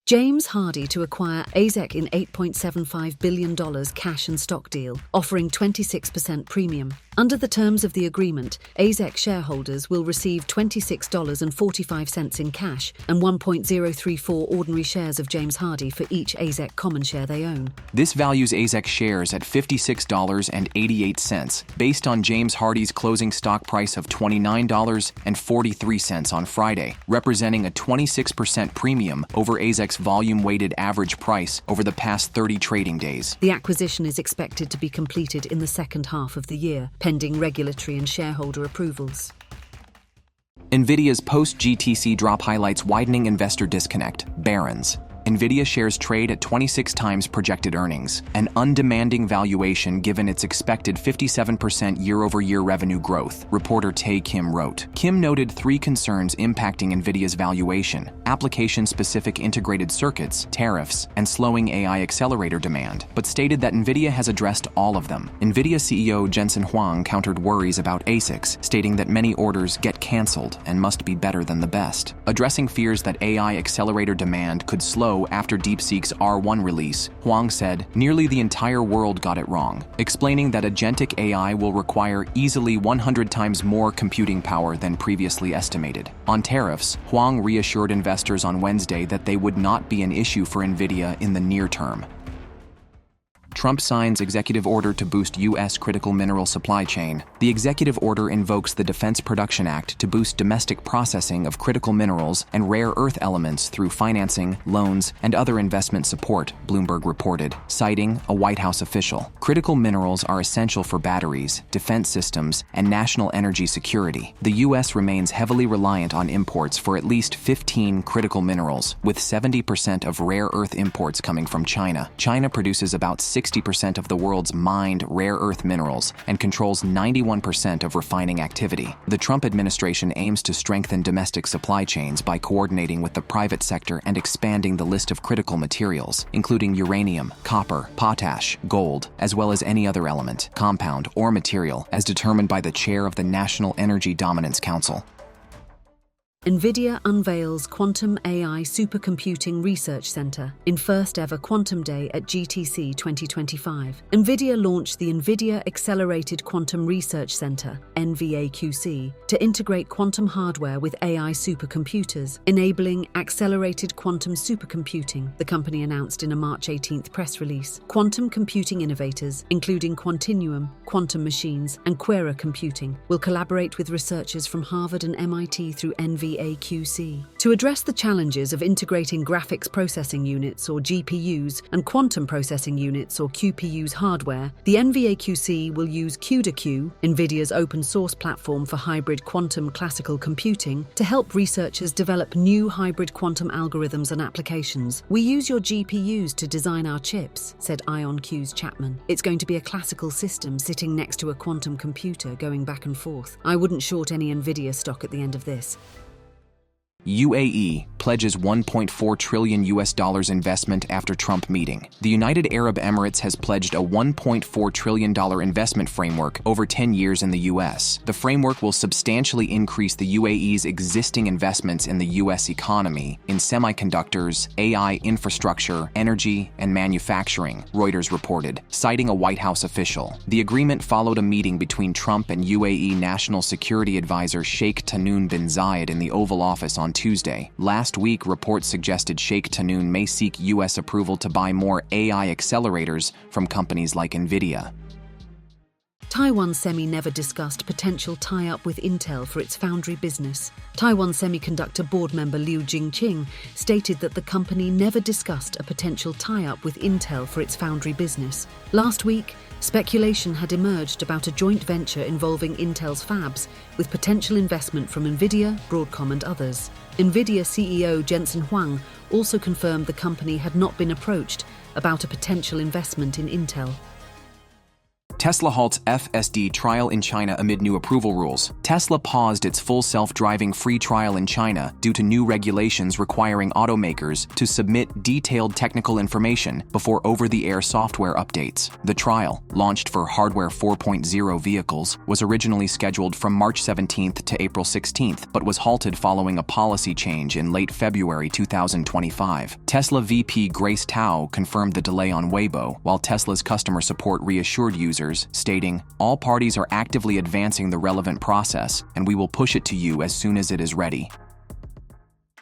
James Hardie to acquire AZEK in $8.75 billion cash and stock deal, offering 26% premium. Under the terms of the agreement, AZEK shareholders will receive $26.45 in cash and 1.034 ordinary shares of James Hardie for each AZEK common share they own. This values AZEK shares at $56.88, based on James Hardie's closing stock price of $29.43 on Friday, representing a 26% premium over AZEK's volume-weighted average price over the past 30 trading days. The acquisition is expected to be completed in the second half of the year, pending regulatory and shareholder approvals. Nvidia's post-GTC drop highlights widening investor disconnect. Barron's. Nvidia shares trade at 26 times projected earnings, an undemanding valuation given its expected 57% year-over-year revenue growth, reporter Tae Kim wrote. Kim noted three concerns impacting Nvidia's valuation: application-specific integrated circuits, tariffs, and slowing AI accelerator demand, but stated that Nvidia has addressed all of them. Nvidia CEO Jensen Huang countered worries about ASICs, stating that many orders get canceled and must be better than the best. Addressing fears that AI accelerator demand could slow after DeepSeek's R1 release, Huang said, "Nearly the entire world got it wrong," explaining that agentic AI will require easily 100 times more computing power than previously estimated. On tariffs, Huang reassured investors on Wednesday that they would not be an issue for Nvidia in the near term. Trump signs executive order to boost U.S. critical mineral supply chain. The executive order invokes the Defense Production Act to boost domestic processing of critical minerals and rare earth elements through financing, loans, and other investment support, Bloomberg reported, citing a White House official. Critical minerals are essential for batteries, defense systems, and national energy security. The U.S. remains heavily reliant on imports for at least 15 critical minerals, with 70% of rare earth imports coming from China. China produces about 60% of the world's mined rare earth minerals and controls 91% of refining activity. The Trump administration aims to strengthen domestic supply chains by coordinating with the private sector and expanding the list of critical materials, including uranium, copper, potash, gold, as well as any other element, compound, or material, as determined by the chair of the National Energy Dominance Council. Nvidia unveils Quantum AI Supercomputing Research Center in first-ever Quantum Day at GTC 2025. Nvidia launched the Nvidia Accelerated Quantum Research Center, NVAQC, to integrate quantum hardware with AI supercomputers, enabling accelerated quantum supercomputing, the company announced in a March 18th press release. Quantum computing innovators, including Quantinuum, Quantum Machines, and Quera Computing, will collaborate with researchers from Harvard and MIT through NVAQC. To address the challenges of integrating graphics processing units, or GPUs, and quantum processing units, or QPUs hardware, the NVAQC will use CUDA-Q, Nvidia's open-source platform for hybrid quantum classical computing, to help researchers develop new hybrid quantum algorithms and applications. "We use your GPUs to design our chips," said IonQ's Chapman. "It's going to be a classical system sitting next to a quantum computer going back and forth. I wouldn't short any Nvidia stock at the end of this." UAE pledges $1.4 trillion investment after Trump meeting. The United Arab Emirates has pledged a $1.4 trillion investment framework over 10 years in the U.S. The framework will substantially increase the UAE's existing investments in the U.S. economy in semiconductors, AI infrastructure, energy, and manufacturing, Reuters reported, citing a White House official. The agreement followed a meeting between Trump and UAE National Security Advisor Sheikh Tahnoon bin Zayed in the Oval Office on Tuesday. Last week, reports suggested Sheikh Tahnoon may seek U.S. approval to buy more AI accelerators from companies like Nvidia. Taiwan Semi never discussed potential tie-up with Intel for its foundry business. Taiwan Semiconductor board member Liu Jingqing stated that the company never discussed a potential tie-up with Intel for its foundry business. Last week, speculation had emerged about a joint venture involving Intel's fabs with potential investment from Nvidia, Broadcom, and others. Nvidia CEO Jensen Huang also confirmed the company had not been approached about a potential investment in Intel. Tesla halts FSD trial in China amid new approval rules. Tesla paused its full self-driving free trial in China due to new regulations requiring automakers to submit detailed technical information before over-the-air software updates. The trial, launched for Hardware 4.0 vehicles, was originally scheduled from March 17th to April 16th, but was halted following a policy change in late February 2025. Tesla VP Grace Tao confirmed the delay on Waymo, while Tesla's customer support reassured users, stating, "All parties are actively advancing the relevant process, and we will push it to you as soon as it is ready."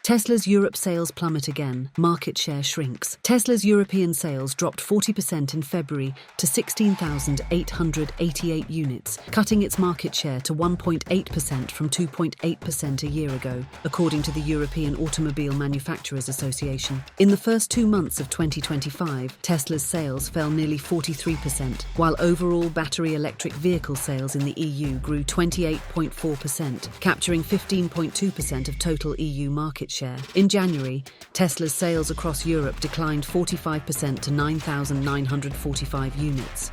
Tesla's Europe sales plummet again, market share shrinks. Tesla's European sales dropped 40% in February to 16,888 units, cutting its market share to 1.8% from 2.8% a year ago, according to the European Automobile Manufacturers Association. In the first 2 months of 2025, Tesla's sales fell nearly 43%, while overall battery electric vehicle sales in the EU grew 28.4%, capturing 15.2% of total EU market share. In January, Tesla's sales across Europe declined 45% to 9,945 units.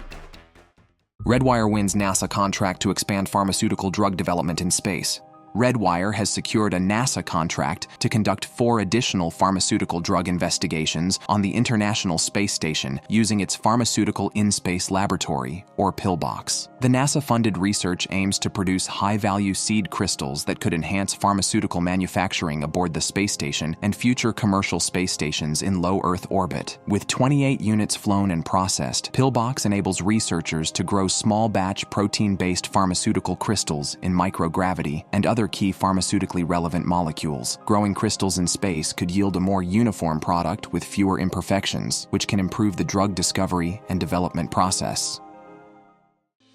Redwire wins NASA contract to expand pharmaceutical drug development in space. Redwire has secured a NASA contract to conduct 4 additional pharmaceutical drug investigations on the International Space Station using its Pharmaceutical In-Space Laboratory, or PIL-BOX. The NASA-funded research aims to produce high-value seed crystals that could enhance pharmaceutical manufacturing aboard the space station and future commercial space stations in low Earth orbit. With 28 units flown and processed, PIL-BOX enables researchers to grow small-batch protein-based pharmaceutical crystals in microgravity and other key pharmaceutically relevant molecules. Growing crystals in space could yield a more uniform product with fewer imperfections, which can improve the drug discovery and development process.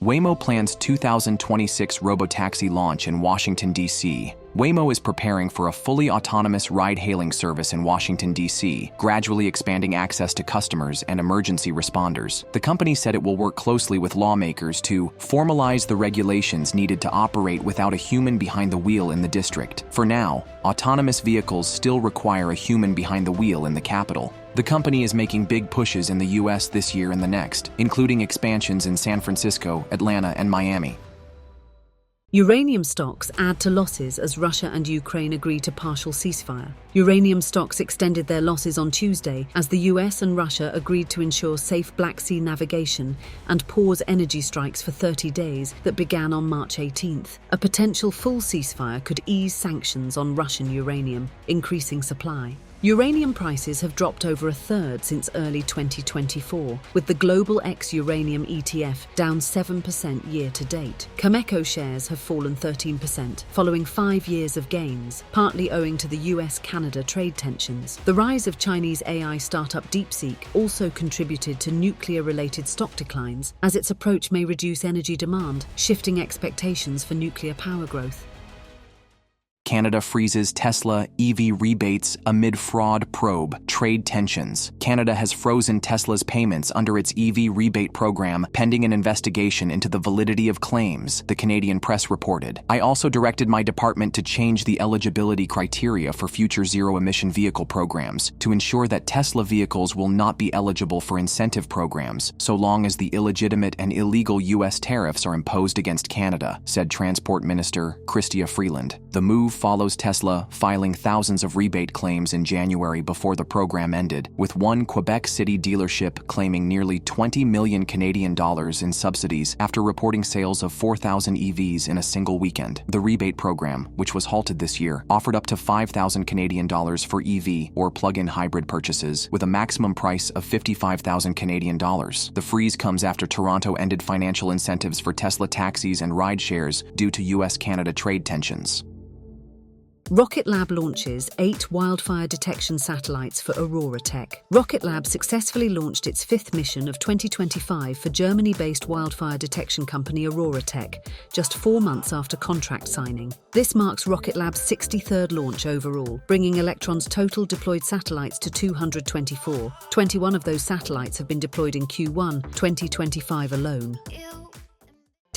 Waymo plans 2026 robotaxi launch in Washington, D.C. Waymo is preparing for a fully autonomous ride-hailing service in Washington, D.C., gradually expanding access to customers and emergency responders. The company said it will work closely with lawmakers to formalize the regulations needed to operate without a human behind the wheel in the district. For now, autonomous vehicles still require a human behind the wheel in the capital. The company is making big pushes in the U.S. this year and the next, including expansions in San Francisco, Atlanta, and Miami. Uranium stocks add to losses as Russia and Ukraine agree to partial ceasefire. Uranium stocks extended their losses on Tuesday as the US and Russia agreed to ensure safe Black Sea navigation and pause energy strikes for 30 days that began on March 18th. A potential full ceasefire could ease sanctions on Russian uranium, increasing supply. Uranium prices have dropped over a third since early 2024, with the global ex-uranium ETF down 7% year-to-date. Cameco shares have fallen 13%, following 5 years of gains, partly owing to the US-Canada trade tensions. The rise of Chinese AI startup DeepSeek also contributed to nuclear-related stock declines, as its approach may reduce energy demand, shifting expectations for nuclear power growth. Canada freezes Tesla EV rebates amid fraud probe, trade tensions. Canada has frozen Tesla's payments under its EV rebate program pending an investigation into the validity of claims, the Canadian press reported. I also directed my department to change the eligibility criteria for future zero-emission vehicle programs to ensure that Tesla vehicles will not be eligible for incentive programs so long as the illegitimate and illegal U.S. tariffs are imposed against Canada, said Transport Minister Chrystia Freeland. The move follows Tesla filing thousands of rebate claims in January before the program ended, with one Quebec City dealership claiming nearly 20 million Canadian dollars in subsidies after reporting sales of 4,000 EVs in a single weekend. The rebate program, which was halted this year, offered up to 5,000 Canadian dollars for EV or plug-in hybrid purchases, with a maximum price of 55,000 Canadian dollars. The freeze comes after Toronto ended financial incentives for Tesla taxis and ride shares due to US-Canada trade tensions. Rocket Lab launches 8 wildfire detection satellites for Aurora Tech. Rocket Lab successfully launched its 5th mission of 2025 for Germany-based wildfire detection company Aurora Tech, just 4 months after contract signing. This marks Rocket Lab's 63rd launch overall, bringing Electron's total deployed satellites to 224. 21 of those satellites have been deployed in Q1 2025 alone.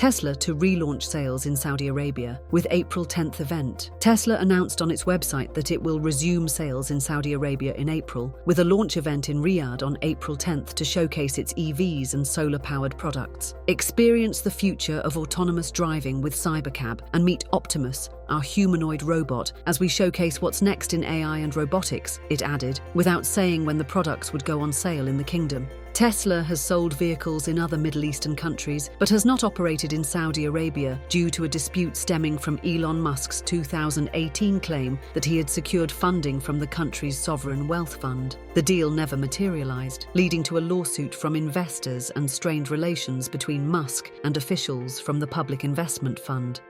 Tesla to relaunch sales in Saudi Arabia with April 10th event. Tesla announced on its website that it will resume sales in Saudi Arabia in April, with a launch event in Riyadh on April 10th to showcase its EVs and solar-powered products. Experience the future of autonomous driving with Cybercab and meet Optimus, our humanoid robot, as we showcase what's next in AI and robotics, it added, without saying when the products would go on sale in the kingdom. Tesla has sold vehicles in other Middle Eastern countries, but has not operated in Saudi Arabia due to a dispute stemming from Elon Musk's 2018 claim that he had secured funding from the country's sovereign wealth fund. The deal never materialized, leading to a lawsuit from investors and strained relations between Musk and officials from the Public Investment Fund.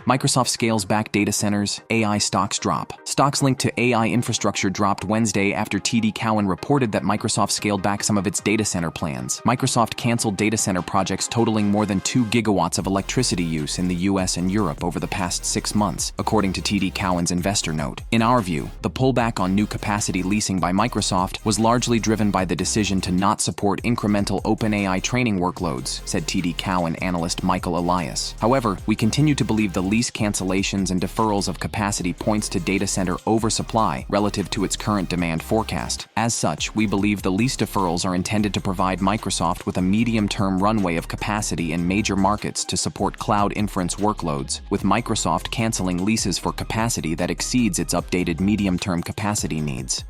Microsoft scales back data centers, AI stocks drop. Stocks linked to AI infrastructure dropped Wednesday after TD Cowen reported that Microsoft scaled back some of its data center plans. Microsoft canceled data center projects totaling more than 2 gigawatts of electricity use in the US and Europe over the past 6 months, according to TD Cowen's investor note. In our view, the pullback on new capacity leasing by Microsoft was largely driven by the decision to not support incremental OpenAI training workloads, said TD Cowen analyst Michael Elias. However, we continue to believe the lease cancellations and deferrals of capacity points to data center oversupply relative to its current demand forecast. As such, we believe the lease deferrals are intended to provide Microsoft with a medium-term runway of capacity in major markets to support cloud inference workloads, with Microsoft canceling leases for capacity that exceeds its updated medium-term capacity needs.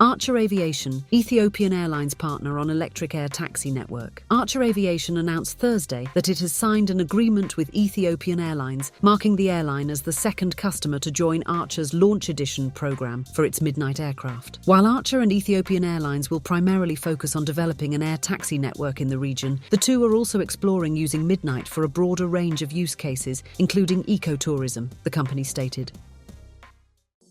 Archer Aviation, Ethiopian Airlines partner on electric air taxi network. Archer Aviation announced Thursday that it has signed an agreement with Ethiopian Airlines, marking the airline as the second customer to join Archer's Launch Edition program for its Midnight aircraft. While Archer and Ethiopian Airlines will primarily focus on developing an air taxi network in the region, the two are also exploring using Midnight for a broader range of use cases, including ecotourism, the company stated.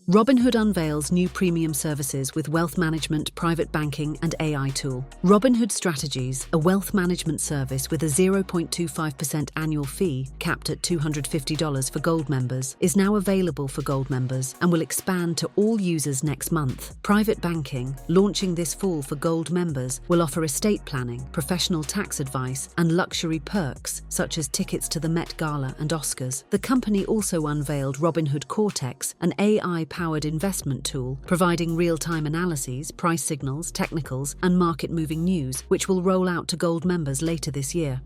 Robinhood unveils new premium services with wealth management, private banking, and AI tool. Robinhood Strategies, a wealth management service with a 0.25% annual fee, capped at $250 for Gold members, is now available for Gold members and will expand to all users next month. Private banking, launching this fall for Gold members, will offer estate planning, professional tax advice, and luxury perks, such as tickets to the Met Gala and Oscars. The company also unveiled Robinhood Cortex, an AI-powered investment tool, providing real-time analyses, price signals, technicals, and market-moving news, which will roll out to Gold members later this year.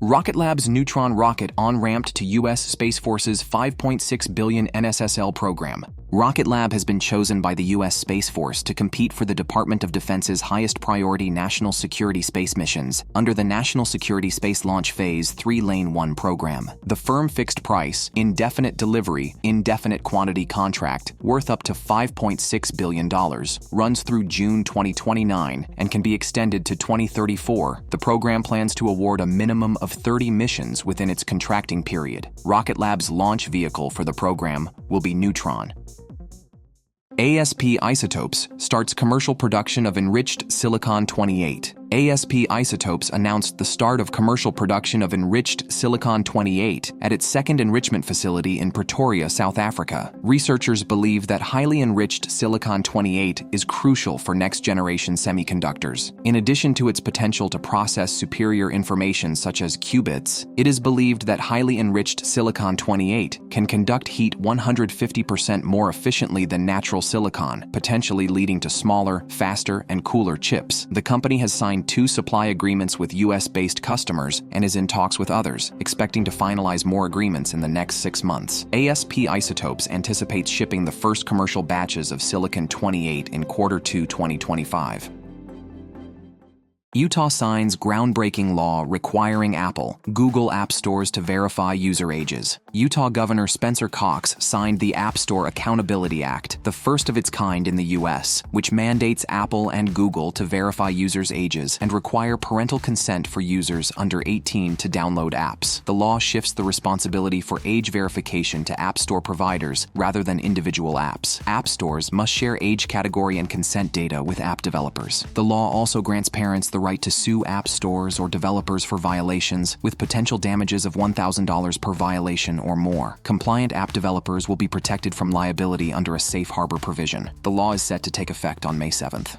Rocket Lab's Neutron rocket on-ramped to U.S. Space Force's $5.6 billion NSSL program. Rocket Lab has been chosen by the U.S. Space Force to compete for the Department of Defense's highest priority national security space missions under the National Security Space Launch Phase 3 Lane 1 program. The firm fixed price, indefinite delivery, indefinite quantity contract, worth up to $5.6 billion, runs through June 2029 and can be extended to 2034. The program plans to award a minimum of 30 missions within its contracting period. Rocket Lab's launch vehicle for the program will be Neutron. ASP Isotopes starts commercial production of enriched silicon-28. ASP Isotopes announced the start of commercial production of enriched silicon-28 at its second enrichment facility in Pretoria, South Africa. Researchers believe that highly enriched silicon-28 is crucial for next-generation semiconductors. In addition to its potential to process superior information such as qubits, it is believed that highly enriched silicon-28 can conduct heat 150% more efficiently than natural silicon, potentially leading to smaller, faster, and cooler chips. The company has signed 2 supply agreements with US-based customers and is in talks with others, expecting to finalize more agreements in the next 6 months. ASP Isotopes anticipates shipping the first commercial batches of silicon-28 in Q2 2025. Utah signs groundbreaking law requiring Apple, Google app stores to verify user ages. Utah Governor Spencer Cox signed the App Store Accountability Act, the first of its kind in the U.S., which mandates Apple and Google to verify users' ages and require parental consent for users under 18 to download apps. The law shifts the responsibility for age verification to App Store providers rather than individual apps. App stores must share age category and consent data with app developers. The law also grants parents the right to sue app stores or developers for violations, with potential damages of $1,000 per violation or more. Compliant app developers will be protected from liability under a safe harbor provision. The law is set to take effect on May 7th.